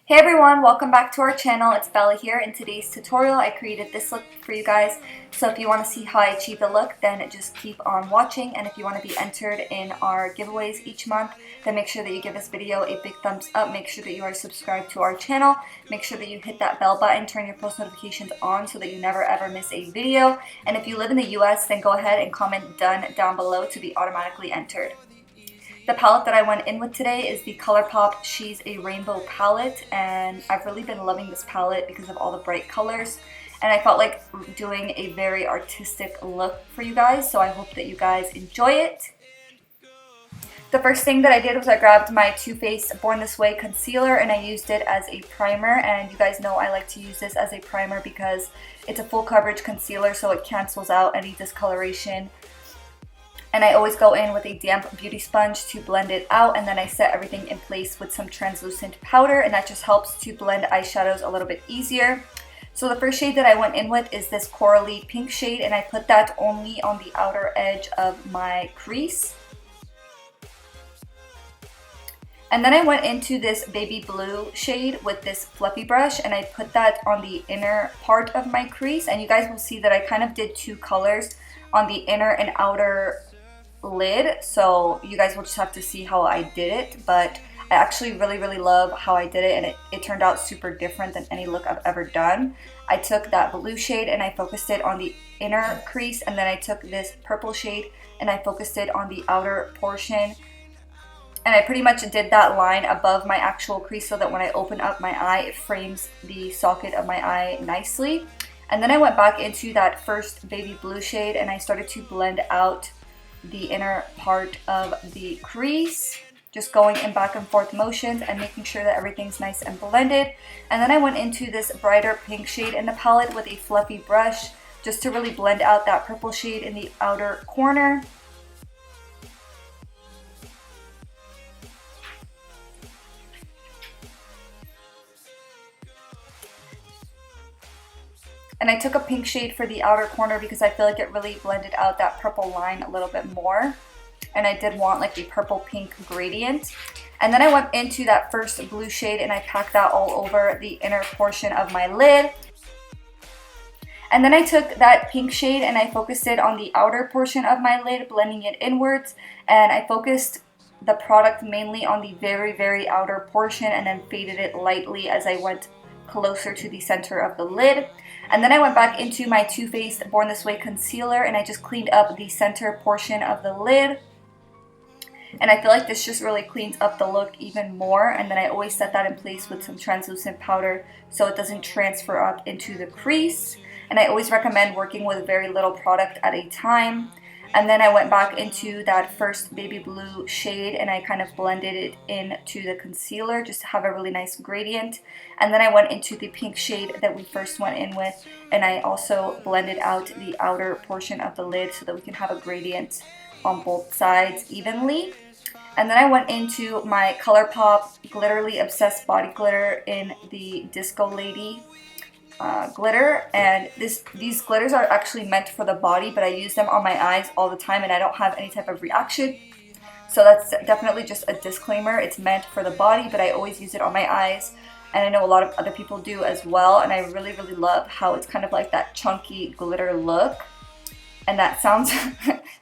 Hey everyone, welcome back to our channel. It's Bella here. In today's tutorial, I created this look for you guys. So if you want to see how I achieve the look, then just keep on watching. And if you want to be entered in our giveaways each month, then make sure that you give this video a big thumbs up. Make sure that you are subscribed to our channel. Make sure that you hit that bell button, turn your post notifications on so that you never ever miss a video. And if you live in the US, then go ahead and comment done down below to be automatically entered. The palette that I went in with today is the ColourPop She's a Rainbow palette, and I've really been loving this palette because of all the bright colors, and I felt like doing a very artistic look for you guys, so I hope that you guys enjoy it. The first thing that I did was I grabbed my Too Faced Born This Way concealer and I used it as a primer, and you guys know I like to use this as a primer because it's a full coverage concealer, so it cancels out any discoloration. And I always go in with a damp beauty sponge to blend it out, and then I set everything in place with some translucent powder, and that just helps to blend eyeshadows a little bit easier. So the first shade that I went in with is this corally pink shade, and I put that only on the outer edge of my crease. And then I went into this baby blue shade with this fluffy brush, and I put that on the inner part of my crease, and you guys will see that I kind of did two colors on the inner and outer lid, so you guys will just have to see how I did it, but I actually really love how I did it, and it turned out super different than any look I've ever done. I took that blue shade and I focused it on the inner crease, and then I took this purple shade and I focused it on the outer portion, and I pretty much did that line above my actual crease so that when I open up my eye, it frames the socket of my eye nicely. And then I went back into that first baby blue shade and I started to blend out the inner part of the crease, just going in back and forth motions and making sure that everything's nice and blended. And then I went into this brighter pink shade in the palette with a fluffy brush just to really blend out that purple shade in the outer corner. And I took a pink shade for the outer corner because I feel like it really blended out that purple line a little bit more. And I did want like a purple pink gradient. And then I went into that first blue shade and I packed that all over the inner portion of my lid. And then I took that pink shade and I focused it on the outer portion of my lid, blending it inwards. And I focused the product mainly on the very outer portion and then faded it lightly as I went closer to the center of the lid. And then I went back into my Too Faced Born This Way concealer and I just cleaned up the center portion of the lid. And I feel like this just really cleans up the look even more. And then I always set that in place with some translucent powder so it doesn't transfer up into the crease. And I always recommend working with very little product at a time. And then I went back into that first baby blue shade and I kind of blended it into the concealer just to have a really nice gradient. And then I went into the pink shade that we first went in with and I also blended out the outer portion of the lid so that we can have a gradient on both sides evenly. And then I went into my ColourPop Glitterly Obsessed Body Glitter in the Disco Lady glitter, and these glitters are actually meant for the body, but I use them on my eyes all the time and I don't have any type of reaction, so that's definitely just a disclaimer. It's meant for the body, but I always use it on my eyes, and I know a lot of other people do as well, and I really love how it's kind of like that chunky glitter look. And that sounds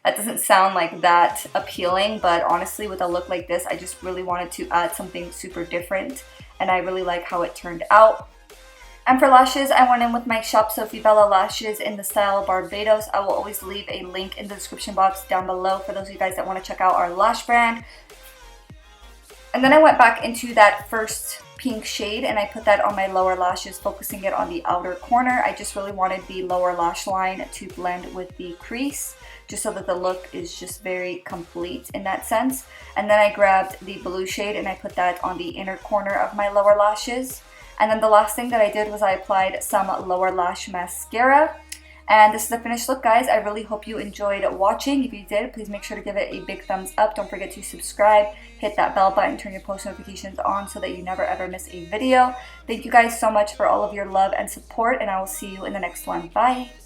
that doesn't sound like that appealing, but honestly with a look like this I just really wanted to add something super different, and I really like how it turned out. And for lashes, I went in with my Shop Sophie Bella lashes in the style Barbados. I will always leave a link in the description box down below for those of you guys that want to check out our lash brand. And then I went back into that first pink shade and I put that on my lower lashes, focusing it on the outer corner. I just really wanted the lower lash line to blend with the crease, just so that the look is just very complete in that sense. And then I grabbed the blue shade and I put that on the inner corner of my lower lashes. And then the last thing that I did was I applied some lower lash mascara. And this is the finished look, guys. I really hope you enjoyed watching. If you did, please make sure to give it a big thumbs up. Don't forget to subscribe, hit that bell button, turn your post notifications on so that you never ever miss a video. Thank you guys so much for all of your love and support, and I will see you in the next one. Bye!